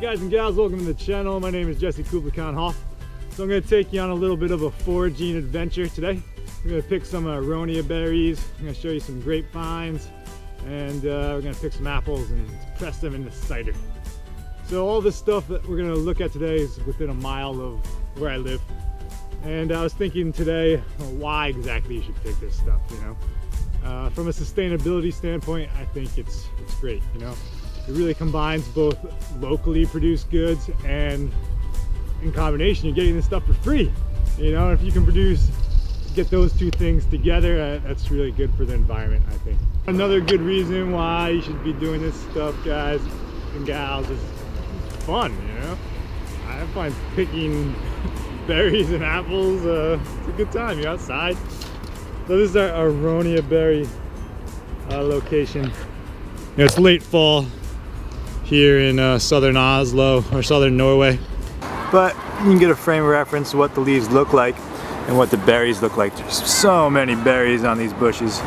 Alright guys and gals, welcome to the channel. My name is Jesse Kubla Hoff. So I'm going to take you on a little bit of a foraging adventure today. We're going to pick some Ariona berries, I'm going to show you some grapevines, and we're going to pick some apples and press them into cider. So all this stuff that we're going to look at today is within a mile of where I live. And I was thinking today, why exactly you should pick this stuff, you know. From a sustainability standpoint, I think it's great, you know. It really combines both locally produced goods and in combination you're getting this stuff for free, you know. If you can get those two things together, that's really good for the environment, I think. Another good reason why you should be doing this stuff, guys and gals, is it's fun, you know. I find picking berries and apples, it's a good time. You're outside. So this is our Ariona berry location. You know, it's late fall here in southern Oslo or southern Norway, but you can get a frame of reference to what the leaves look like and what the berries look like. There's so many berries on these bushes.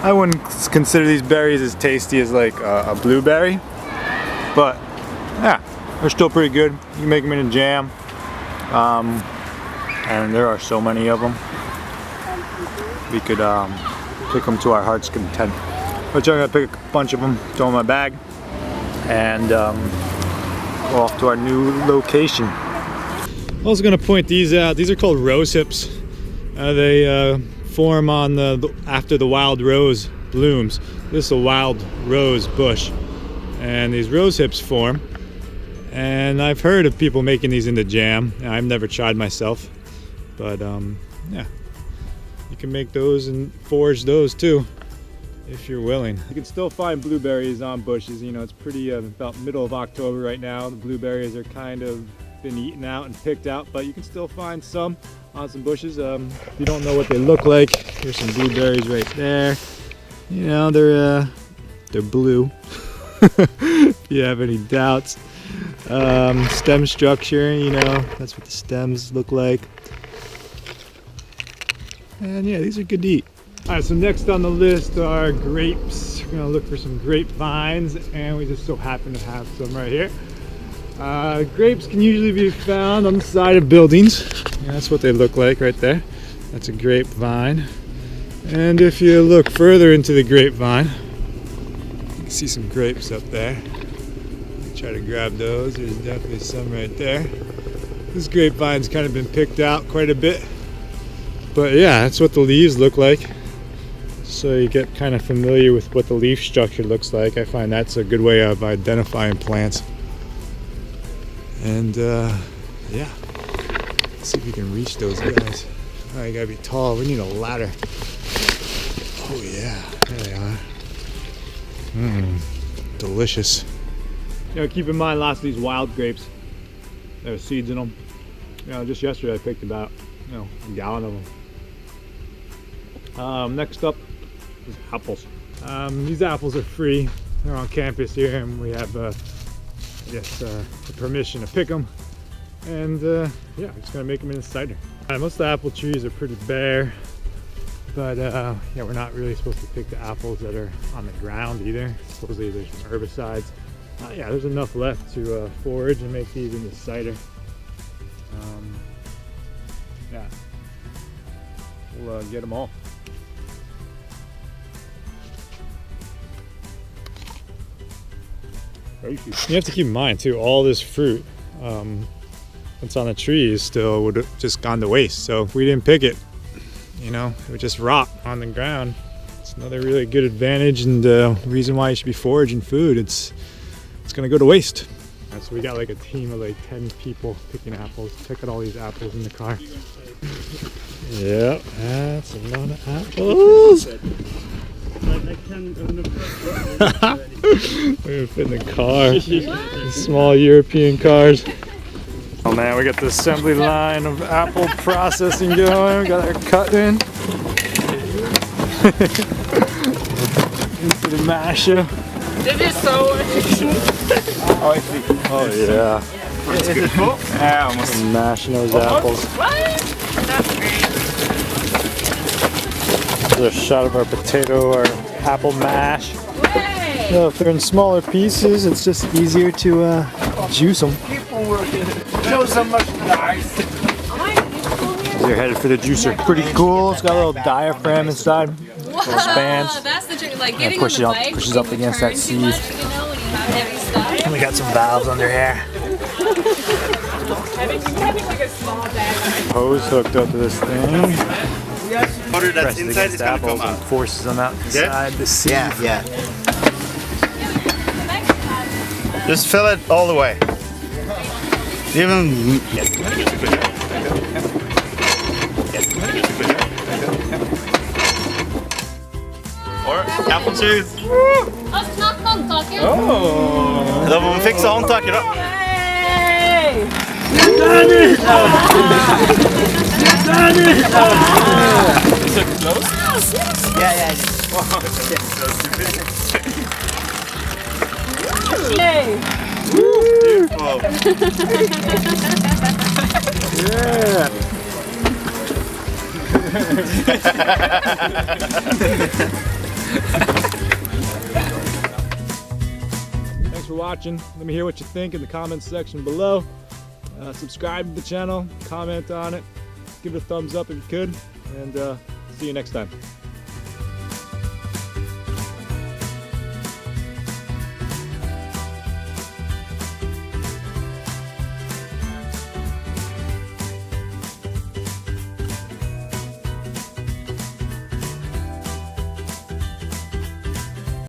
I wouldn't consider these berries as tasty as like a blueberry, but yeah, they're still pretty good. You can make them in a jam, and there are so many of them. We could pick them to our heart's content. But I'm gonna pick a bunch of them, throw them in my bag, and go off to our new location. I was gonna point these out. These are called Rosehips. They form on after the wild rose blooms. This is a wild rose bush, and these Rosehips form. And I've heard of people making these into jam. I've never tried myself, but yeah. You can make those and forage those too, if you're willing. You can still find blueberries on bushes. You know, it's pretty about middle of October right now. The blueberries are kind of been eaten out and picked out, but you can still find some on some bushes. If you don't know what they look like, here's some blueberries right there. You know, they're blue. If you have any doubts. Stem structure, you know, that's what the stems look like. And yeah, these are good to eat. Alright, so next on the list are grapes. We're gonna look for some grapevines, and we just so happen to have some right here. Grapes can usually be found on the side of buildings. Yeah, that's what they look like right there. That's a grapevine. And if you look further into the grapevine, you can see some grapes up there. Try to grab those. There's definitely some right there. This grapevine's kind of been picked out quite a bit. But yeah, that's what the leaves look like. So you get kind of familiar with what the leaf structure looks like. I find that's a good way of identifying plants. And yeah, let's see if we can reach those guys. Oh, you gotta be tall. We need a ladder. Oh yeah, there they are. Delicious. You know, keep in mind, lots of these wild grapes, there are seeds in them. You know, just yesterday I picked about, you know, a gallon of them. Next up is apples. These apples are free. They're on campus here, and we have, I guess, the permission to pick them. And yeah, we're just gonna make them into cider. Most of the apple trees are pretty bare, but yeah, we're not really supposed to pick the apples that are on the ground either. Supposedly there's some herbicides. Yeah, there's enough left to forage and make these into cider. Yeah, we'll get them all. You have to keep in mind too, all this fruit that's on the trees still would have just gone to waste. So if we didn't pick it, you know, it would just rot on the ground. It's another really good advantage and reason why you should be foraging food. It's gonna go to waste. So we got like a team of like 10 people picking apples. Check out all these apples in the car. Yep, that's a lot of apples. We're gonna fit in the car. Small European cars. Oh man, we got the assembly line of apple processing going. We got our cutting into the masher. Oh yeah. Is it full? Yeah, almost mashing those apples. There's a shot of our potato or apple mash. So if they're in smaller pieces, it's just easier to juice them. Keep on working. Show some merchandise. They're headed for the juicer. Pretty cool. It's got a little diaphragm inside. Whoa, Little spans. that's the trick. Like getting Push on it the up, bike, pushes up against that seat. you know, when you have heavy stuff. And we got some valves under here. Having like a small bag. Hose hooked up to this thing. Water that's Press it inside against is the gonna come apples and out. forces them out inside the seat. Yeah. Just fill it all the way. Even. Or apple juice. Snart håndtaket. Da må vi fikse håndtaket, da. Yeah. Beautiful. Yeah. Thanks for watching. Let me hear what you think in the comments section below. Subscribe to the channel, comment on it, give it a thumbs up if you could, and see you next time.